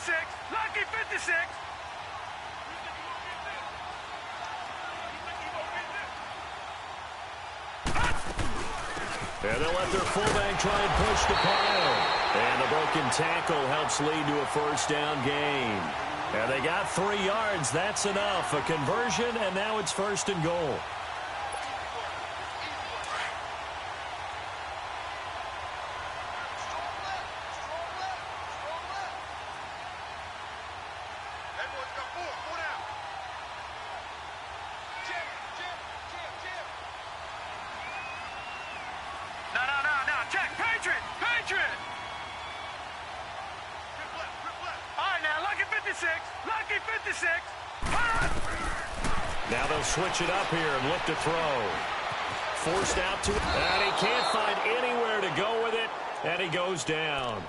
56. Lucky 56. And they'll let their fullback try and push the pile. And the broken tackle helps lead to a first down gain. And they got 3 yards. That's enough. A conversion, and now it's first and goal. Now they'll switch it up here and look to throw. Forced out to it, and he can't find anywhere to go with it, and he goes down.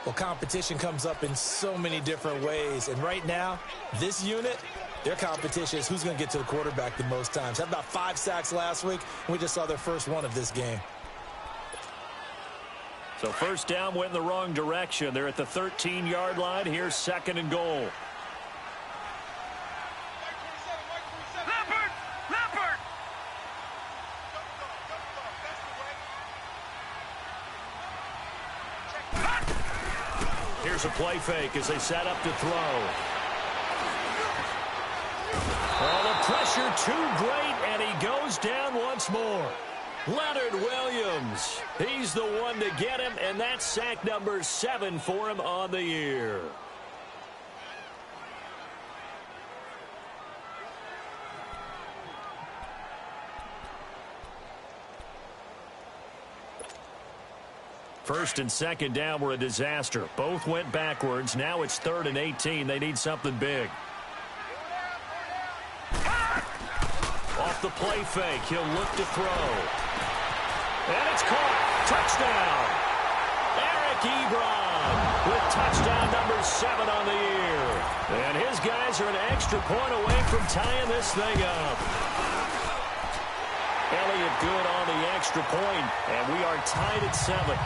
Well, competition comes up in so many different ways, and right now, this unit, their competition is who's going to get to the quarterback the most times. Had about 5 sacks last week, and we just saw their first one of this game. So first down went in the wrong direction. They're at the 13-yard line. Here's second and goal. Here's a play fake as they set up to throw. Oh, the pressure too great, and he goes down once more. Leonard Williams, he's the one to get him, and that's sack number 7 for him on the year. First and second down were a disaster. Both went backwards. Now it's 3rd and 18. They need something big. Off the play fake. He'll look to throw. And it's caught. Touchdown. Eric Ebron with touchdown number 7 on the year. And his guys are an extra point away from tying this thing up. Elliott good on the extra point, and we are tied at 7.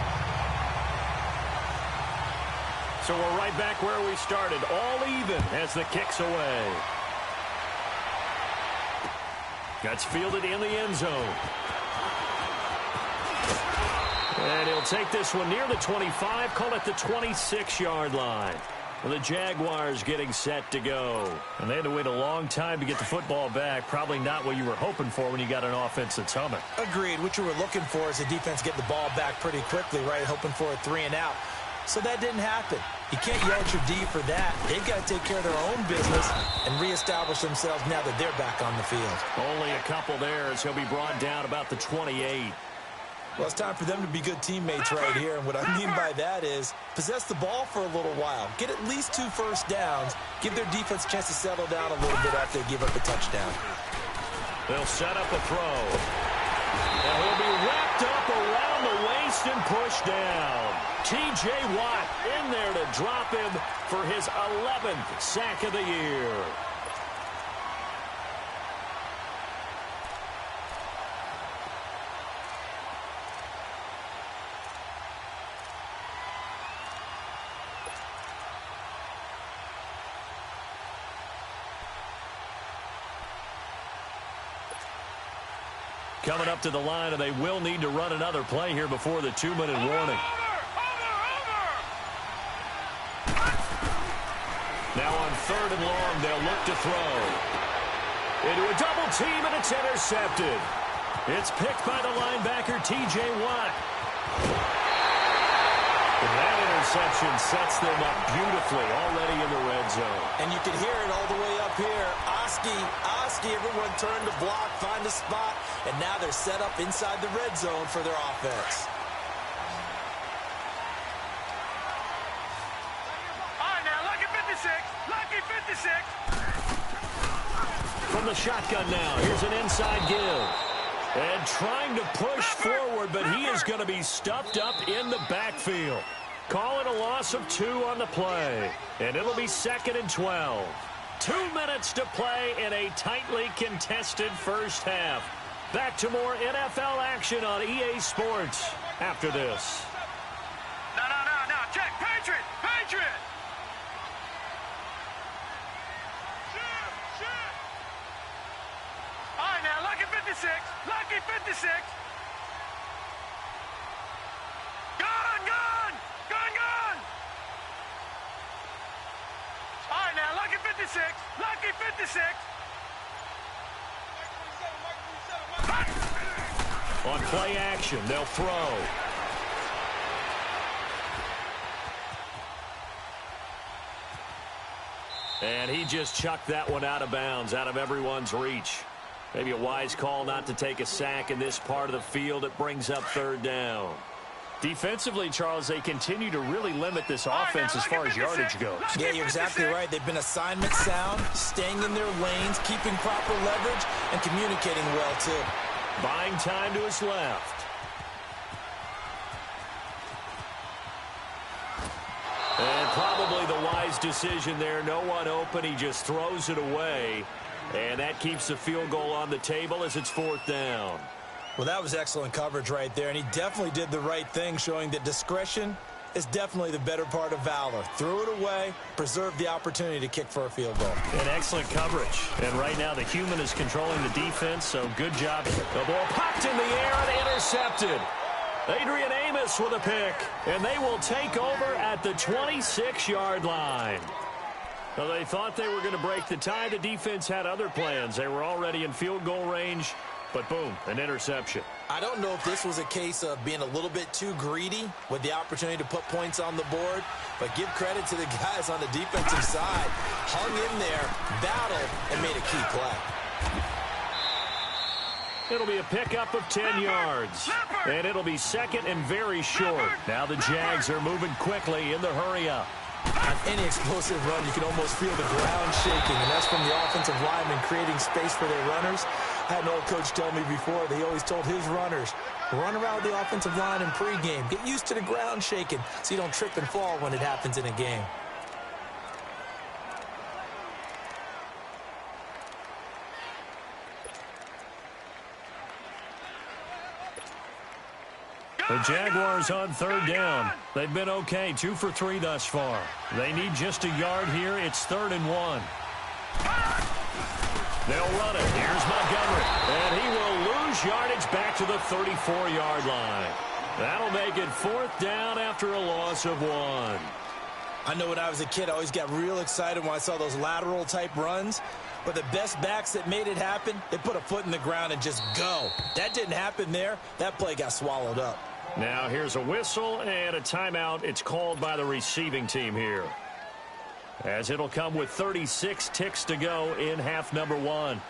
So we're right back where we started, all even as the kick's away. That's fielded in the end zone. And he'll take this one near the 25, call it the 26-yard line. The Jaguars getting set to go. And they had to wait a long time to get the football back. Probably not what you were hoping for when you got an offense that's humming. Agreed. What you were looking for is the defense get the ball back pretty quickly, right? Hoping for a 3 and out. So that didn't happen. You can't yell at your D for that. They've got to take care of their own business and reestablish themselves now that they're back on the field. Only a couple there as he'll be brought down about the 28. Well, it's time for them to be good teammates right here. And what I mean by that is possess the ball for a little while. Get at least 2 first downs. Give their defense a chance to settle down a little bit after they give up a touchdown. They'll set up a throw. And he'll be wrapped up around the waist and pushed down. T.J. Watt in there to drop him for his 11th sack of the year. Coming up to the line, and they will need to run another play here before the 2-minute warning. Now on 3rd and long, they'll look to throw. Into a double team, and it's intercepted. It's picked by the linebacker, T.J. Watt. And that interception sets them up beautifully already in the red zone. And you can hear it all the way up here. Oski, everyone turned to block, find a spot, and now they're set up inside the red zone for their offense. All right, now, lucky 56. Lucky 56. From the shotgun now, here's an inside give. And trying to push forward, but he is going to be stuffed up in the backfield. Call it a loss of 2 on the play. And it'll be 2nd and 12. 2 minutes to play in a tightly contested first half. Back to more NFL action on EA Sports after this. No. Check. Patriot. 56. Gone, gone, gone, gone. All right, now, lucky 56. Lucky 56. On play action, they'll throw. And he just chucked that one out of bounds, out of everyone's reach. Maybe a wise call not to take a sack in this part of the field. It brings up third down. Defensively, Charles, they continue to really limit this offense as far as yardage goes. Yeah, you're exactly right. They've been assignment sound, staying in their lanes, keeping proper leverage, and communicating well, too. Buying time to his left. And probably the wise decision there. No one open. He just throws it away. And that keeps the field goal on the table as it's fourth down. Well, that was excellent coverage right there, and he definitely did the right thing, showing that discretion is definitely the better part of valor. Threw it away, preserved the opportunity to kick for a field goal. And excellent coverage. And right now the human is controlling the defense, so good job. The ball popped in the air and intercepted. Adrian Amos with a pick, and they will take over at the 26-yard line. Well, they thought they were going to break the tie. The defense had other plans. They were already in field goal range, but boom, an interception. I don't know if this was a case of being a little bit too greedy with the opportunity to put points on the board, but give credit to the guys on the defensive side. Hung in there, battled, and made a key play. It'll be a pickup of 10 yards, and it'll be second and very short. Now the Jags are moving quickly in the hurry-up. On any explosive run, you can almost feel the ground shaking, and that's from the offensive linemen creating space for their runners. I had an old coach tell me before, they always told his runners, run around the offensive line in pregame. Get used to the ground shaking so you don't trip and fall when it happens in a game. The Jaguars on third down. They've been okay, 2 for 3 thus far. They need just a yard here. It's 3rd and 1. They'll run it. Here's Montgomery. And he will lose yardage back to the 34-yard line. That'll make it 4th down after a loss of 1. I know when I was a kid, I always got real excited when I saw those lateral-type runs. But the best backs that made it happen, they put a foot in the ground and just go. That didn't happen there. That play got swallowed up. Now here's a whistle and a timeout. It's called by the receiving team here, as it'll come with 36 ticks to go in half number 1.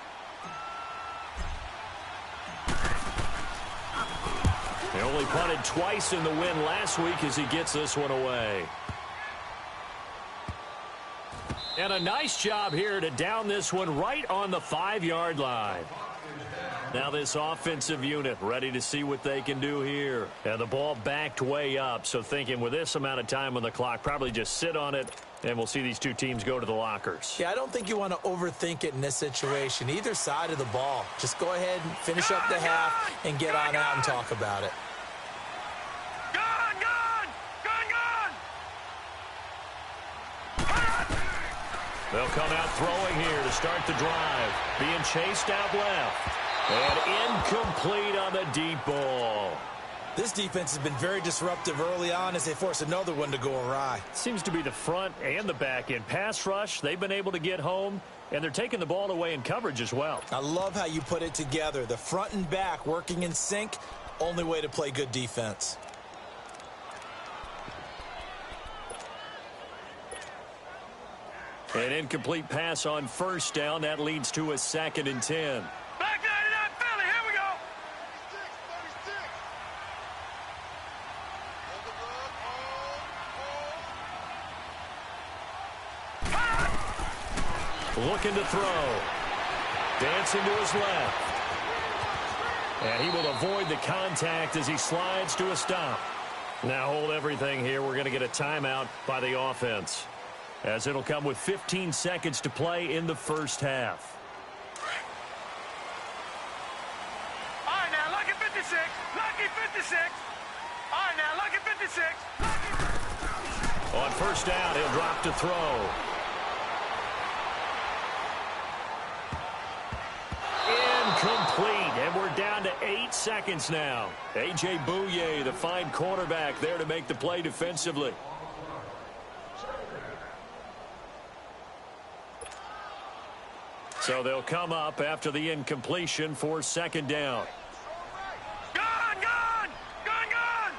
He only punted twice in the win last week as he gets this one away. And a nice job here to down this one right on the 5-yard line. Now this offensive unit ready to see what they can do here. And the ball backed way up, so thinking with this amount of time on the clock, probably just sit on it, and we'll see these two teams go to the lockers. Yeah, I don't think you want to overthink it in this situation. Either side of the ball. Just go ahead and finish up the half and get on out and talk about it. Gone, gone, gone, gone. They'll come out throwing here to start the drive. Being chased out left. And incomplete on the deep ball. This defense has been very disruptive early on as they force another one to go awry. Seems to be the front and the back end. Pass rush, they've been able to get home, and they're taking the ball away in coverage as well. I love how you put it together. The front and back working in sync, only way to play good defense. An incomplete pass on first down. That leads to a 2nd and 10. Back 99 Philly, here we go. Looking to throw. Dancing to his left. And he will avoid the contact as he slides to a stop. Now hold everything here. We're going to get a timeout by the offense, as it'll come with 15 seconds to play in the first half. All right, now, lucky 56. Lucky 56. All right, now, lucky 56. On first down, he'll drop to throw. Incomplete, and we're down to 8 8 seconds now. A.J. Bouye, the fine cornerback, there to make the play defensively. So they'll come up after the incompletion for 2nd down. Gone, gone! Gone, gone!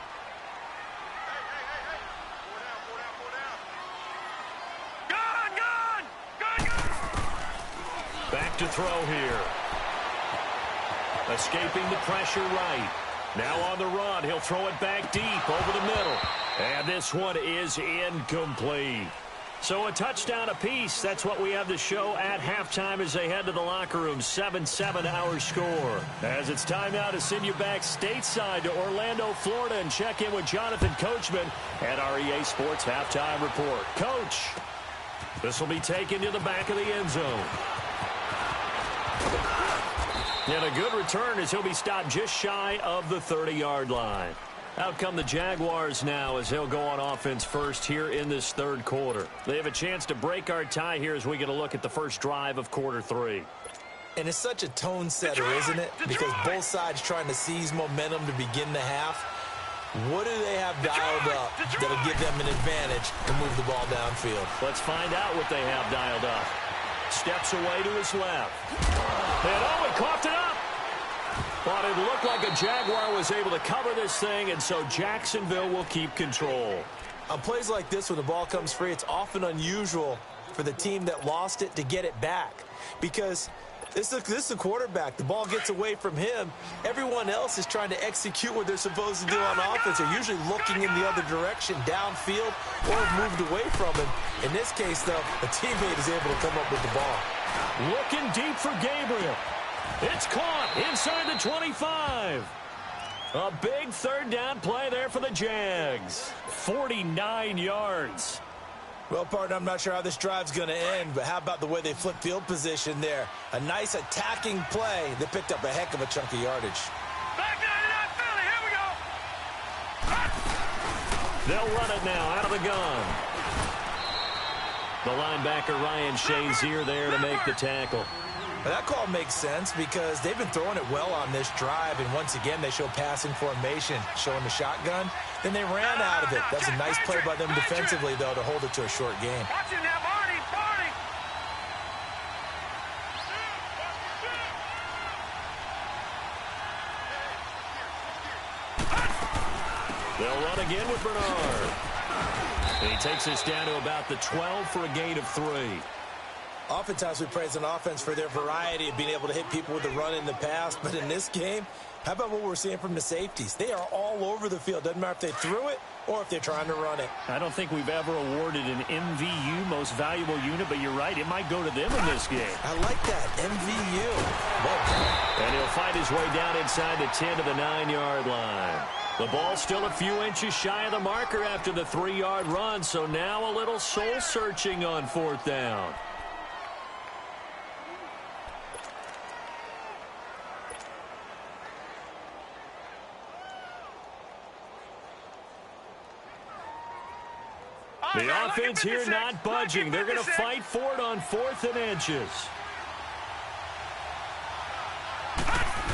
Gone, gone! Gone, gone! Back to throw here. Escaping the pressure right. Now on the run, he'll throw it back deep over the middle. And this one is incomplete. So a touchdown apiece. That's what we have to show at halftime as they head to the locker room. 7-7 our score. As it's time now to send you back stateside to Orlando, Florida, and check in with Jonathan Coachman at our EA Sports Halftime Report. Coach, this will be taken to the back of the end zone. And a good return as he'll be stopped just shy of the 30-yard line. Out come the Jaguars now as they'll go on offense first here in this 3rd quarter. They have a chance to break our tie here as we get a look at the first drive of quarter 3. And it's such a tone setter, isn't it? Because both sides trying to seize momentum to begin the half. What do they have dialed up that'll give them an advantage to move the ball downfield? Let's find out what they have dialed up. Steps away to his left. And he coughed it up. But it looked like a Jaguar was able to cover this thing, and so Jacksonville will keep control. On plays like this, when the ball comes free, it's often unusual for the team that lost it to get it back. Because this is a quarterback. The ball gets away from him. Everyone else is trying to execute what they're supposed to do on offense. They're usually looking in the other direction, downfield, or have moved away from him. In this case, though, a teammate is able to come up with the ball. Looking deep for Gabriel. It's caught inside the 25. A big 3rd down play there for the Jags. 49 yards. Well, partner, I'm not sure how this drive's going to end, but how about the way they flip field position there? A nice attacking play that picked up a heck of a chunk of yardage. Back 99 Philly, here we go! They'll run it now out of the gun. The linebacker Ryan Shazier there to make the tackle. Now, that call makes sense because they've been throwing it well on this drive, and once again they show passing formation, showing the shotgun. Then they ran out of it. That's a nice play by them defensively, though, to hold it to a short game. Watch it now, Barney, Barney! They'll run again with Bernard. And he takes us down to about the 12 for a gain of 3. Oftentimes we praise an offense for their variety of being able to hit people with the run in the past, but in this game, how about what we're seeing from the safeties? They are all over the field. Doesn't matter if they threw it or if they're trying to run it. I don't think we've ever awarded an MVU, most valuable unit, but you're right, it might go to them in this game. I like that, MVU. Well, and he'll fight his way down inside the 10 to the 9-yard line. The ball's still a few inches shy of the marker after the 3-yard run, so now a little soul-searching on 4th down. The offense here not budging. They're going to fight for it on 4th and inches.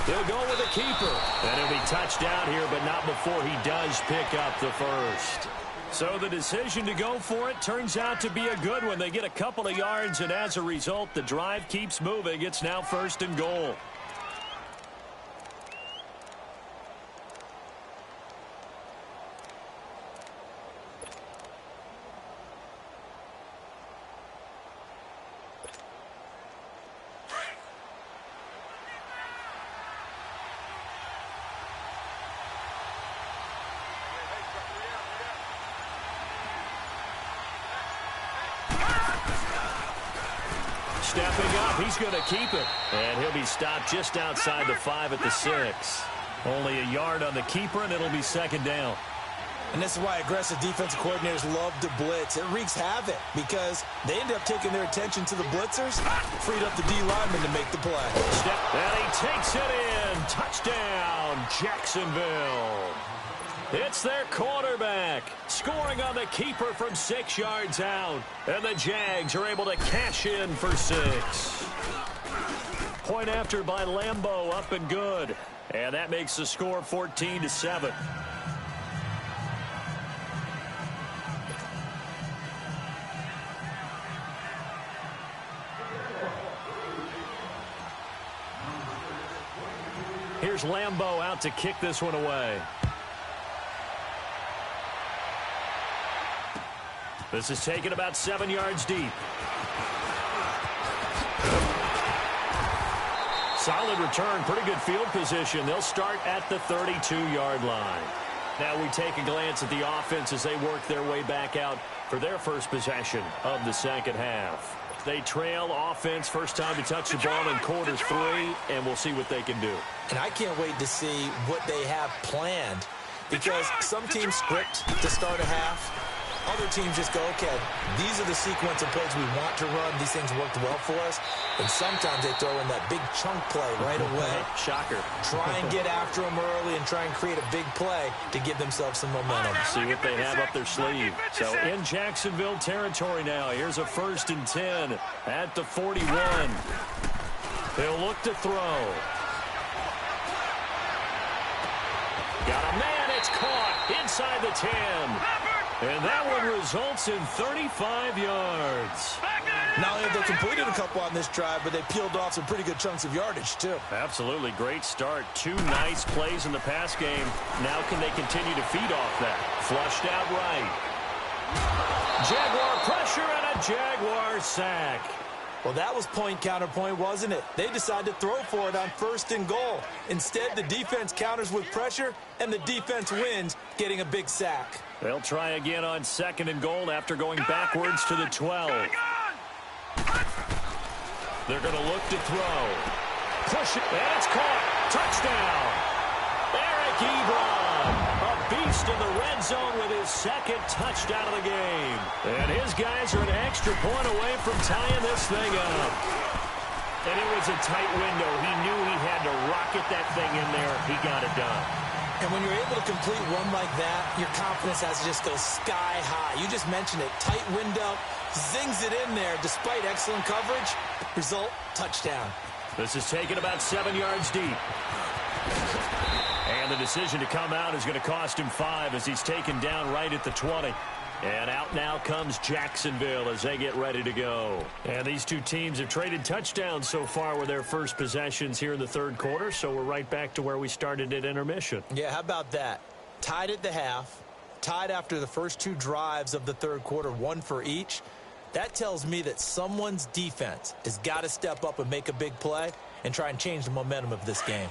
They'll go with a keeper. And he'll be touched down here, but not before he does pick up the first. So the decision to go for it turns out to be a good one. They get a couple of yards, and as a result, the drive keeps moving. It's now 1st and goal. Stepping up, he's going to keep it. And he'll be stopped just outside the 5 at the 6. Only a yard on the keeper, and it'll be 2nd down. And this is why aggressive defensive coordinators love to blitz. It wreaks havoc because they end up taking their attention to the blitzers, freed up the D lineman to make the play. And he takes it in. Touchdown, Jacksonville. It's their quarterback scoring on the keeper from 6 yards out. And the Jags are able to cash in for 6. Point after by Lambeau, up and good. And that makes the score 14-7. Here's Lambeau out to kick this one away. This is taken about 7 yards deep. Solid return, pretty good field position. They'll start at the 32-yard line. Now we take a glance at the offense as they work their way back out for their first possession of the second half. They trail offense, first time to touch the ball in quarter 3, and we'll see what they can do. And I can't wait to see what they have planned, because some teams script to start a half. Other teams just go, okay, these are the sequence of plays we want to run. These things worked well for us. And sometimes they throw in that big chunk play right away. Shocker. Try and get after them early and try and create a big play to give themselves some momentum. See what they have up their sleeve. So in Jacksonville territory now. Here's a 1st and 10 at the 41. They'll look to throw. Got a man. It's caught inside the 10. And that one results in 35 yards. Not only have they completed a couple on this drive, but they peeled off some pretty good chunks of yardage, too. Absolutely. Great start. 2 nice plays in the pass game. Now can they continue to feed off that? Flushed out right. Jaguar pressure and a Jaguar sack. Well, that was point counterpoint, wasn't it? They decided to throw for it on 1st and goal. Instead, the defense counters with pressure, and the defense wins, getting a big sack. They'll try again on 2nd and goal after going backwards to the 12. They're going to look to throw. Push it, and it's caught. Touchdown. Eric Ebron, a beast in the red zone with his 2nd touchdown of the game. And his guys are an extra point away from tying this thing up. And it was a tight window. He knew he had to rocket that thing in there. He got it done. And when you're able to complete one like that, your confidence has to just go sky high. You just mentioned it. Tight window, zings it in there despite excellent coverage. Result, touchdown. This is taken about 7 yards deep. And the decision to come out is going to cost him 5 as he's taken down right at the 20. And out now comes Jacksonville as they get ready to go. And these two teams have traded touchdowns so far with their first possessions here in the 3rd quarter, so we're right back to where we started at intermission. Yeah, how about that? Tied at the half, tied after the first 2 drives of the 3rd quarter, 1 for each. That tells me that someone's defense has got to step up and make a big play and try and change the momentum of this game.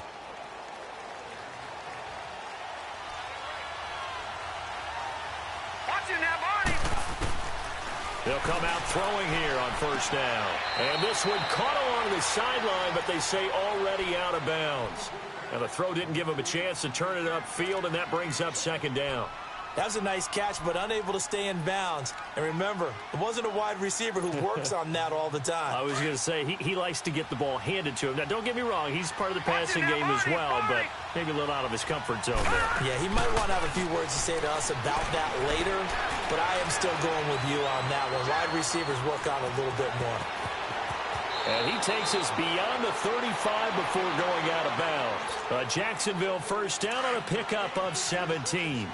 They'll come out throwing here on 1st down. And this one caught along the sideline, but they say already out of bounds. And the throw didn't give him a chance to turn it upfield, and that brings up 2nd down. That was a nice catch, but unable to stay in bounds. And remember, it wasn't a wide receiver who works on that all the time. I was going to say, he likes to get the ball handed to him. Now, don't get me wrong, he's part of the passing game as well, but maybe a little out of his comfort zone there. Yeah, he might want to have a few words to say to us about that later, but I am still going with you on that one. Wide receivers work on a little bit more. And he takes us beyond the 35 before going out of bounds. A Jacksonville 1st down on a pickup of 17.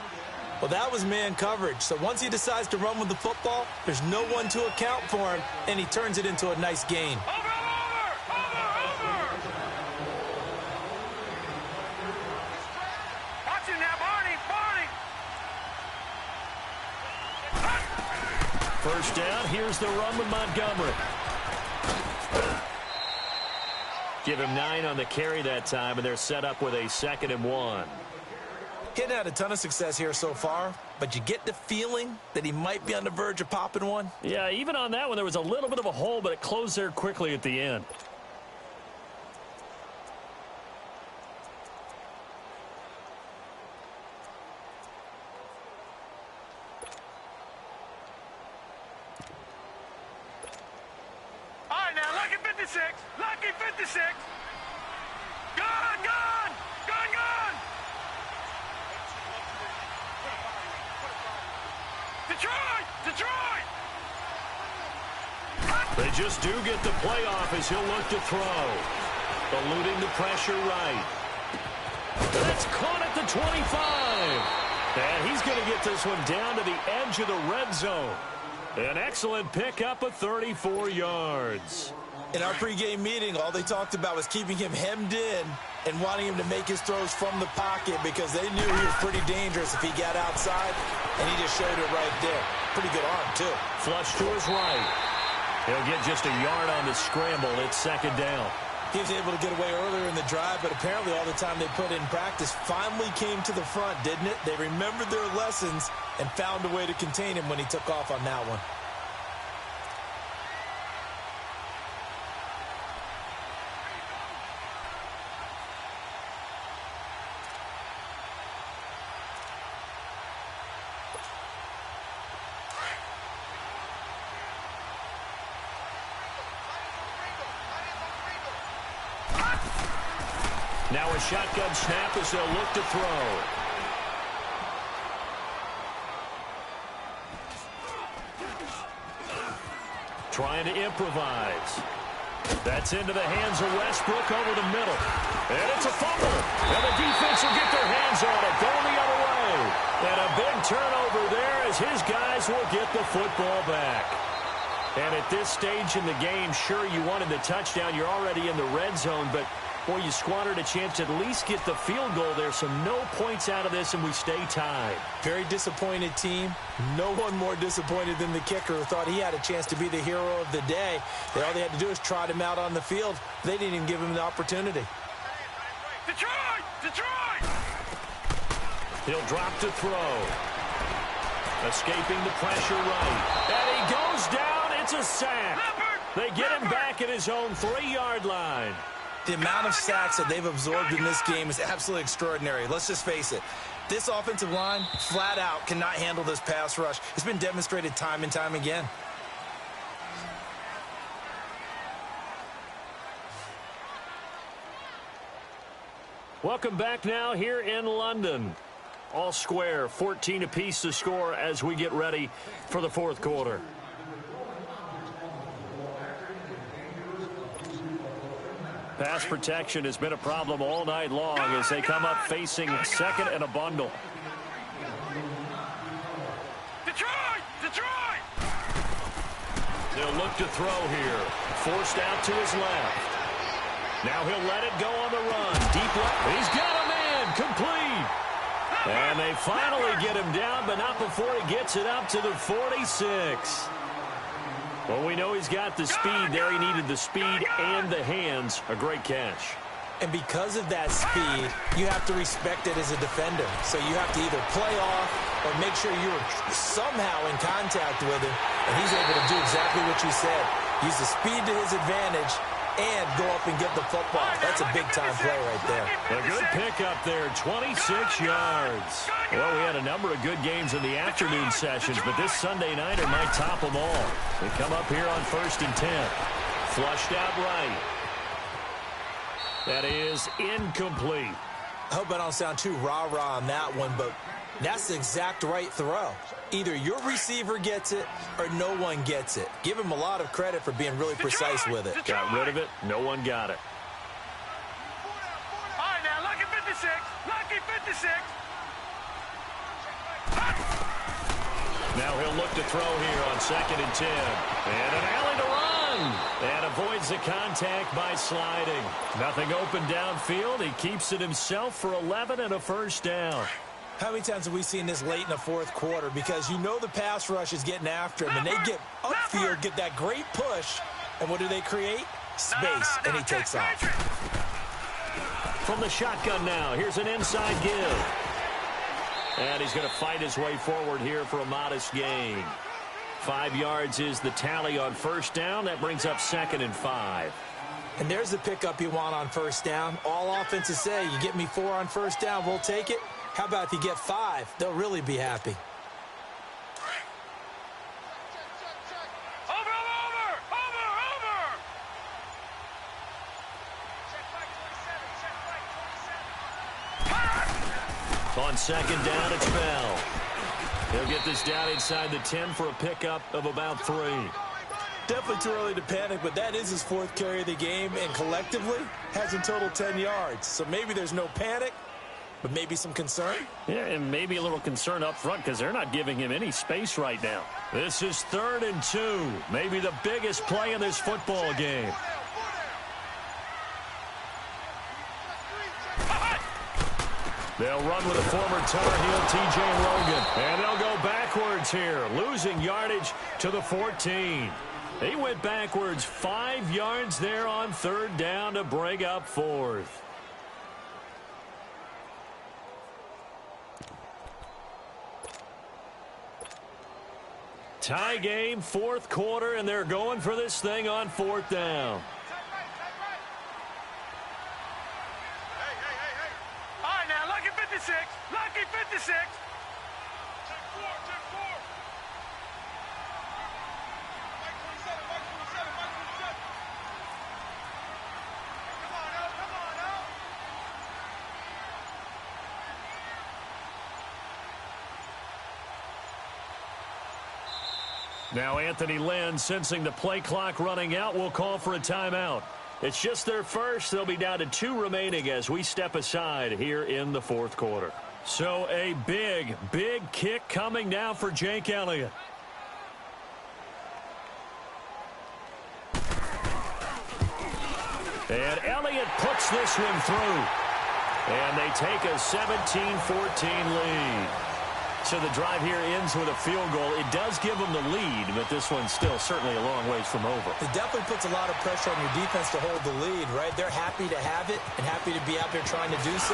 Well, that was man coverage. So once he decides to run with the football, there's no one to account for him, and he turns it into a nice gain. Watch him now, Barney. 1st down, here's the run with Montgomery. Give him 9 on the carry that time, and they're set up with a 2nd and 1. Getting had a ton of success here so far, but you get the feeling that he might be on the verge of popping one. Yeah, even on that one, there was a little bit of a hole, but it closed there quickly at the end. All right, now, lucky 56. Lucky 56. Gone, gone. Gone, gone. Detroit! Detroit! They just do get the playoff as he'll look to throw. Eluding the pressure right. That's caught at the 25. And he's going to get this one down to the edge of the red zone. An excellent pickup of 34 yards. In our pregame meeting, all they talked about was keeping him hemmed in and wanting him to make his throws from the pocket because they knew he was pretty dangerous if he got outside, and he just showed it right there. Pretty good arm, too. Flush to his right. He'll get just a yard on the scramble. It's second down. He was able to get away earlier in the drive, but apparently all the time they put in practice finally came to the front, didn't it? They remembered their lessons and found a way to contain him when he took off on that one. Now a shotgun snap as they'll look to throw. Trying to improvise. That's into the hands of Westbrook over the middle. And it's a fumble. And the defense will get their hands on it. Going the other way. And a big turnover there as his guys will get the football back. And at this stage in the game, sure, you wanted the touchdown. You're already in the red zone, but boy, you squandered a chance to at least get the field goal there, so no points out of this, and we stay tied. Very disappointed team. No one more disappointed than the kicker who thought he had a chance to be the hero of the day. All they had to do was trot him out on the field. They didn't even give him the opportunity. Detroit! Detroit! He'll drop to throw. Escaping the pressure right. And he goes down. It's a sack. They get him back at his own 3-yard line. The amount of sacks that they've absorbed in this game is absolutely extraordinary. Let's just face it. This offensive line, flat out, cannot handle this pass rush. It's been demonstrated time and time again. Welcome back now here in London. All square, 14 apiece to score as we get ready for the fourth quarter. Pass protection has been a problem all night long as they come up facing second and a bundle. Detroit! Detroit! They'll look to throw here. Forced out to his left. Now he'll let it go on the run. Deep left. He's got a man. Complete. And they finally get him down, but not before he gets it up to the 46. Well, we know he's got the speed there. He needed the speed and the hands. A great catch. And because of that speed, you have to respect it as a defender. So you have to either play off or make sure you're somehow in contact with him. And he's able to do exactly what you said. Use the speed to his advantage and go up and get the football. That's a big-time play right there. A good pickup there, 26 yards. Well, we had a number of good games in the afternoon sessions, but this Sunday nighter might top them all. They come up here on 1st and 10. Flushed out right. That is incomplete. I hope I don't sound too rah-rah on that one, but that's the exact right throw. Either your receiver gets it or no one gets it. Give him a lot of credit for being really precise with it. Got rid of it. No one got it. All right, now, lucky 56. Lucky 56. Now he'll look to throw here on 2nd and 10. And an alley to run. And avoids the contact by sliding. Nothing open downfield. He keeps it himself for 11 and a first down. How many times have we seen this late in the fourth quarter? Because you know the pass rush is getting after him, and they get upfield, get that great push, and what do they create? Space, and he takes off. From the shotgun now, here's an inside give. And he's going to fight his way forward here for a modest gain. 5 yards is the tally on first down. That brings up 2nd and 5. And there's the pickup you want on first down. All offenses say, you get me 4 on first down, we'll take it. How about if you get 5? They'll really be happy. Over! On 2nd down, it's Bell. He'll get this down inside the 10 for a pickup of about 3. Definitely too early to panic, but that is his 4th carry of the game, and collectively has in total 10 yards. So maybe there's no panic, but maybe some concern. Yeah, and maybe a little concern up front because they're not giving him any space right now. This is 3rd and 2, maybe the biggest play in this football game. They'll run with a former Tar Heel, T.J. Logan, and they'll go backwards here, losing yardage to the 14. He went backwards 5 yards there on 3rd down to break up 4th. Tie game, 4th quarter, and they're going for this thing on 4th down. All right, now, lucky 56. Lucky 56. Check 4, check 4. Mike 27, Mike 27, Mike 27. Come on, now, come on, now. Now Anthony Lynn, sensing the play clock running out, will call for a timeout. It's just their first. They'll be down to 2 remaining as we step aside here in the 4th quarter. So a big, big kick coming now for Jake Elliott. And Elliott puts this one through. And they take a 17-14 lead. So the drive here ends with a field goal. It does give them the lead, but this one's still certainly a long ways from over. It definitely puts a lot of pressure on your defense to hold the lead, right? They're happy to have it and happy to be out there trying to do so.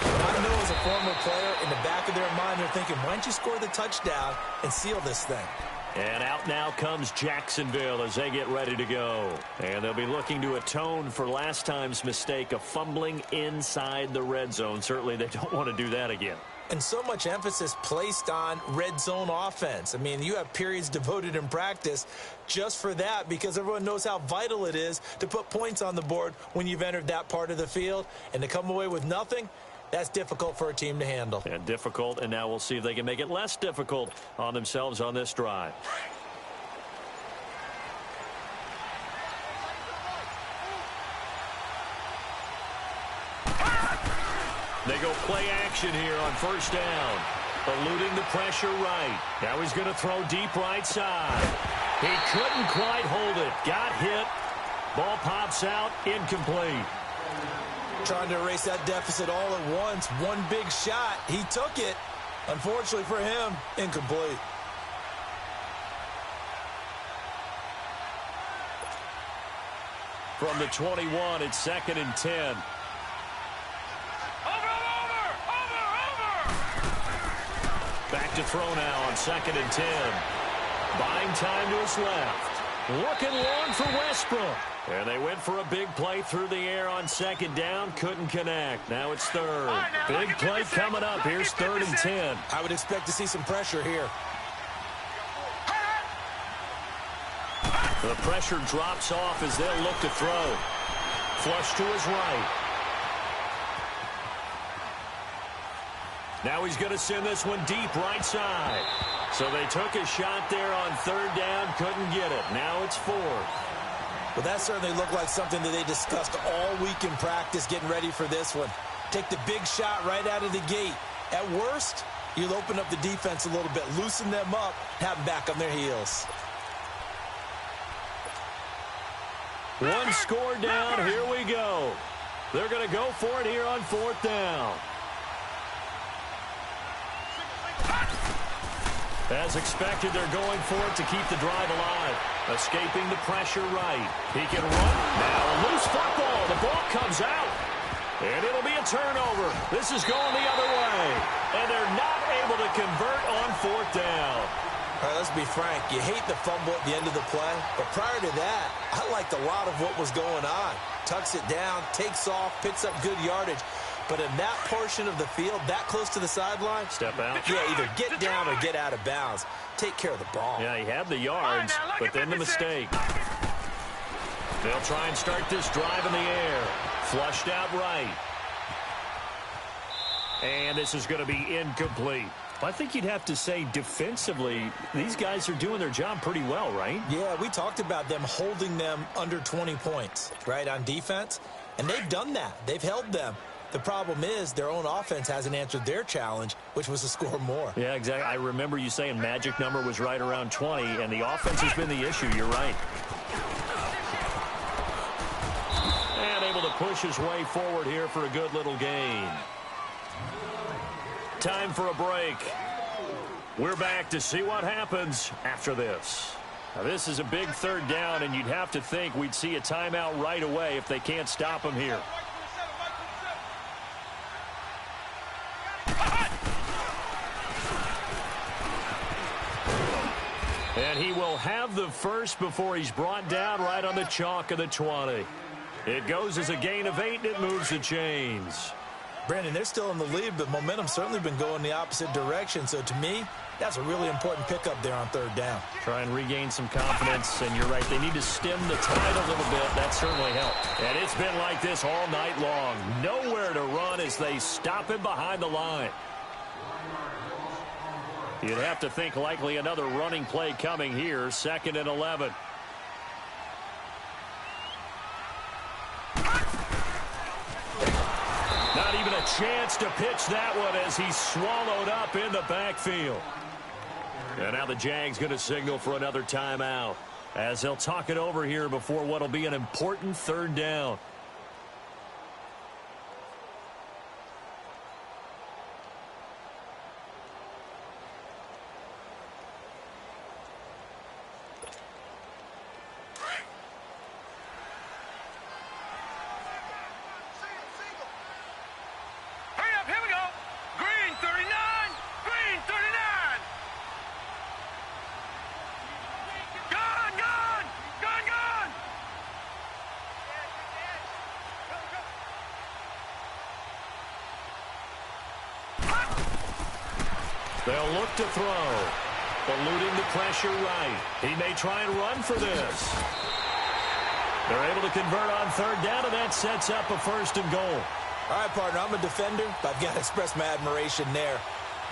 But I know as a former player, in the back of their mind, they're thinking, why don't you score the touchdown and seal this thing? And out now comes Jacksonville as they get ready to go. And they'll be looking to atone for last time's mistake of fumbling inside the red zone. Certainly they don't want to do that again. And so much emphasis placed on red zone offense. I mean, you have periods devoted in practice just for that because everyone knows how vital it is to put points on the board when you've entered that part of the field. And to come away with nothing, that's difficult for a team to handle. And difficult, and now we'll see if they can make it less difficult on themselves on this drive. They go play action here on 1st down. Eluding the pressure right. Now he's going to throw deep right side. He couldn't quite hold it. Got hit. Ball pops out. Incomplete. Trying to erase that deficit all at once. One big shot. He took it. Unfortunately for him, incomplete. From the 21, it's 2nd and 10. Back to throw now on 2nd and 10. Buying time to his left. Looking long for Westbrook. And they went for a big play through the air on 2nd down. Couldn't connect. Now it's 3rd. Right, now, big play coming up. Here's 3rd and 10. I would expect to see some pressure here. The pressure drops off as they'll look to throw. Flush to his right. Now he's going to send this one deep right side. So they took a shot there on 3rd down, couldn't get it. Now it's 4th. Well, that certainly looked like something that they discussed all week in practice getting ready for this one. Take the big shot right out of the gate. At worst, you'll open up the defense a little bit, loosen them up, have them back on their heels. One score down, here we go. They're going to go for it here on 4th down. As expected, they're going for it to keep the drive alive. Escaping the pressure right. He can run. Now a loose football. The ball comes out. And it'll be a turnover. This is going the other way. And they're not able to convert on 4th down. All right, let's be frank. You hate the fumble at the end of the play. But prior to that, I liked a lot of what was going on. Tucks it down, takes off, picks up good yardage. But in that portion of the field, that close to the sideline, step out. Yeah, either get down or get out of bounds. Take care of the ball. Yeah, he had the yards, but then the mistake. They'll try and start this drive in the air. Flushed out right. And this is going to be incomplete. I think you'd have to say defensively, these guys are doing their job pretty well, right? Yeah, we talked about them holding them under 20 points, right, on defense. And they've done that. They've held them. The problem is their own offense hasn't answered their challenge, which was to score more. Yeah, exactly. I remember you saying magic number was right around 20, and the offense has been the issue. You're right. And able to push his way forward here for a good little gain. Time for a break. We're back to see what happens after this. Now, this is a big third down, and you'd have to think we'd see a timeout right away if they can't stop him here. And he will have the first before he's brought down right on the chalk of the 20. It goes as a gain of 8, and it moves the chains. Brandon, they're still in the lead, but momentum's certainly been going the opposite direction. So to me, that's a really important pickup there on third down. Try and regain some confidence, and you're right. They need to stem the tide a little bit. That certainly helped. And it's been like this all night long. Nowhere to run as they stop him behind the line. You'd have to think likely another running play coming here, 2nd and 11. Not even a chance to pitch that one as he's swallowed up in the backfield. And now the Jags going to signal for another timeout as they'll talk it over here before what will be an important third down. They'll look to throw. Eluding the pressure right. He may try and run for this. They're able to convert on third down, and that sets up a 1st and goal. All right, partner, I'm a defender, but I've got to express my admiration there.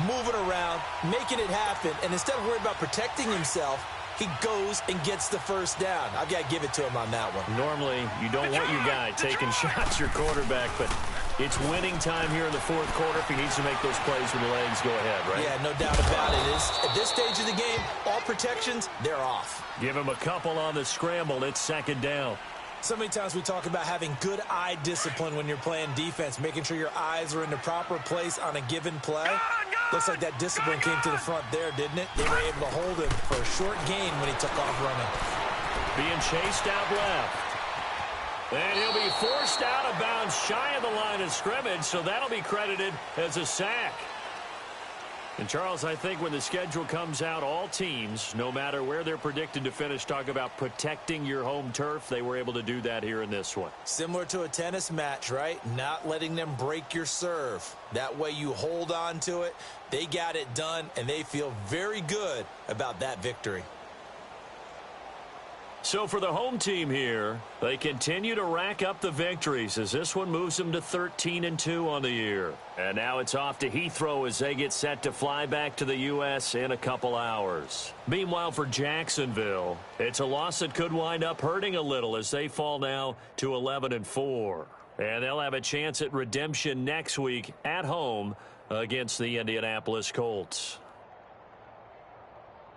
Moving around, making it happen, and instead of worrying about protecting himself, he goes and gets the 1st down. I've got to give it to him on that one. Normally, you don't want your guy taking shots, your quarterback, but it's winning time here in the 4th quarter. If he needs to make those plays with the legs, go ahead, right? Yeah, no doubt about it. At this stage of the game, all protections, they're off. Give him a couple on the scramble. It's 2nd down. So many times we talk about having good eye discipline when you're playing defense, making sure your eyes are in the proper place on a given play. Looks like that discipline came to the front there, didn't it? They were able to hold him for a short gain when he took off running. Being chased out left. And he'll be forced out of bounds shy of the line of scrimmage, so that'll be credited as a sack. And, Charles, I think when the schedule comes out, all teams, no matter where they're predicted to finish, talk about protecting your home turf. They were able to do that here in this one. Similar to a tennis match, right? Not letting them break your serve. That way you hold on to it. They got it done, and they feel very good about that victory. So for the home team here, they continue to rack up the victories as this one moves them to 13-2 on the year. And now it's off to Heathrow as they get set to fly back to the U.S. in a couple hours. Meanwhile, for Jacksonville, it's a loss that could wind up hurting a little as they fall now to 11-4. And they'll have a chance at redemption next week at home against the Indianapolis Colts.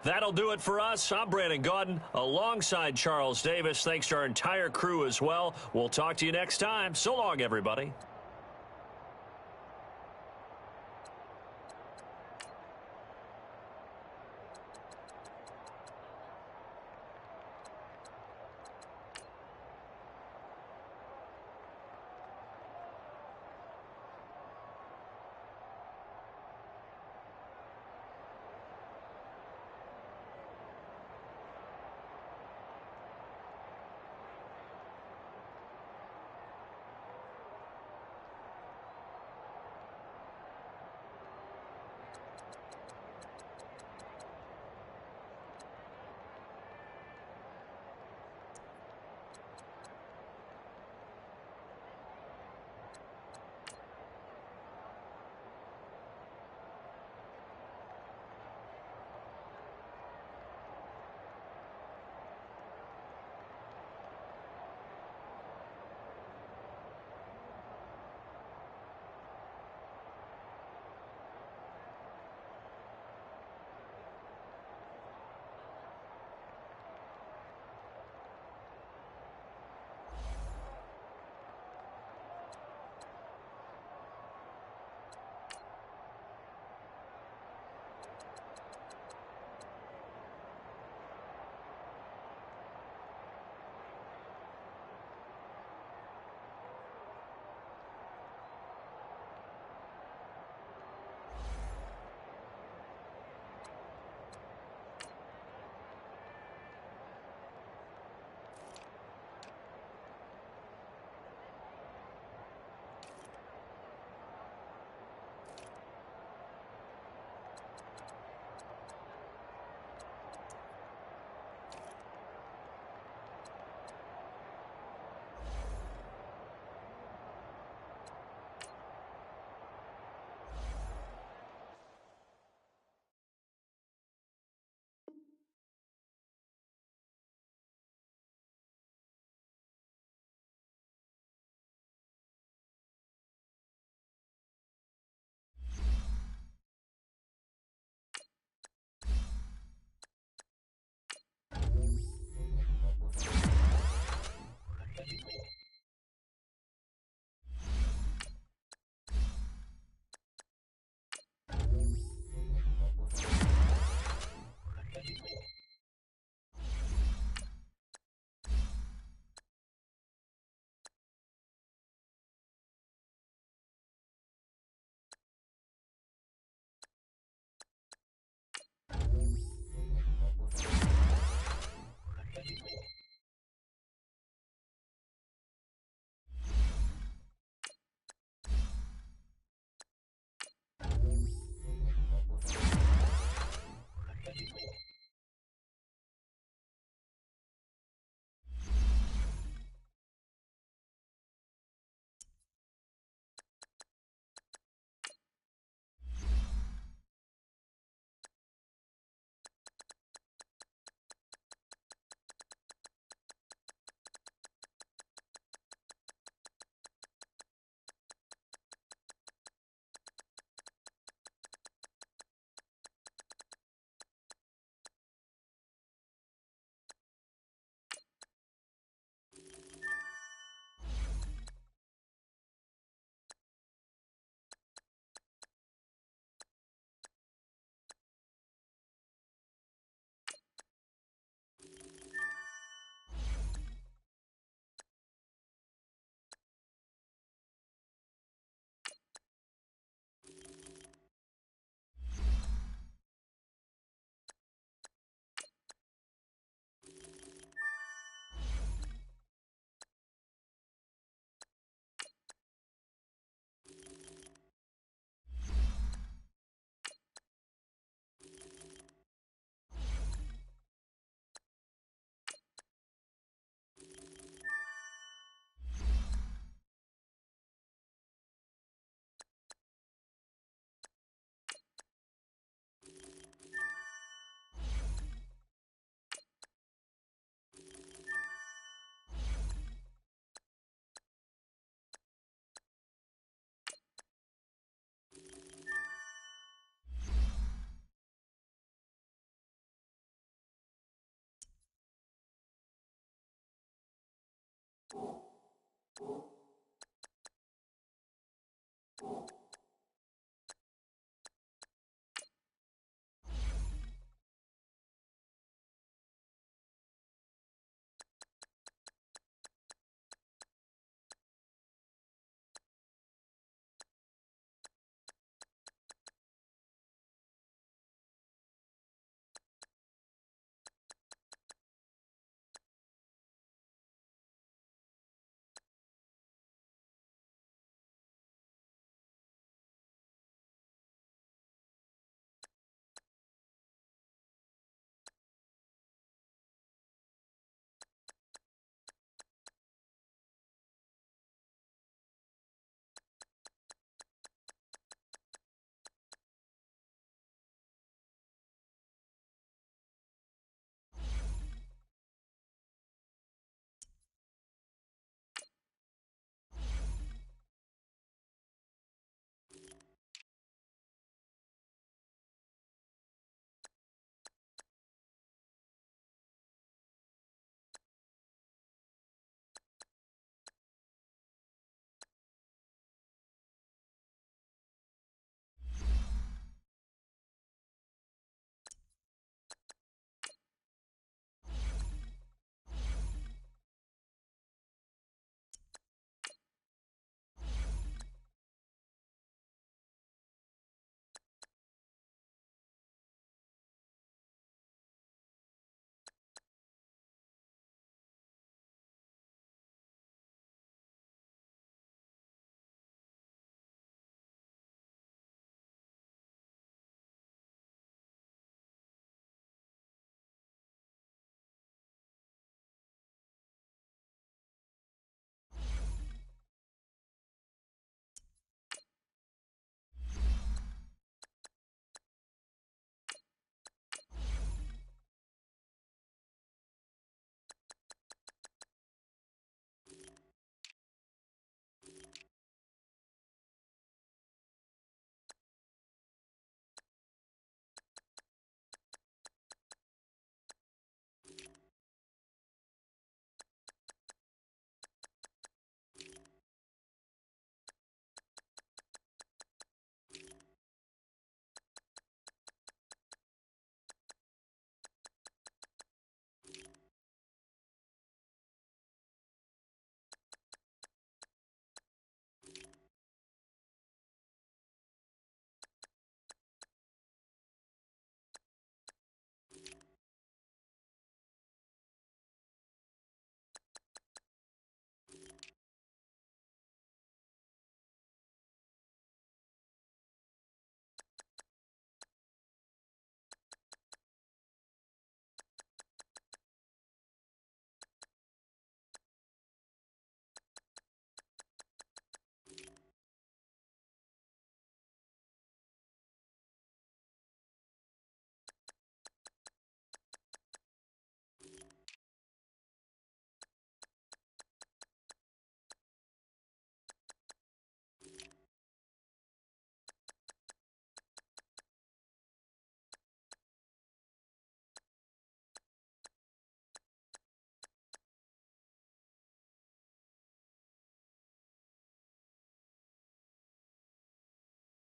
That'll do it for us. I'm Brandon Gaudin alongside Charles Davis. Thanks to our entire crew as well. We'll talk to you next time. So long, everybody.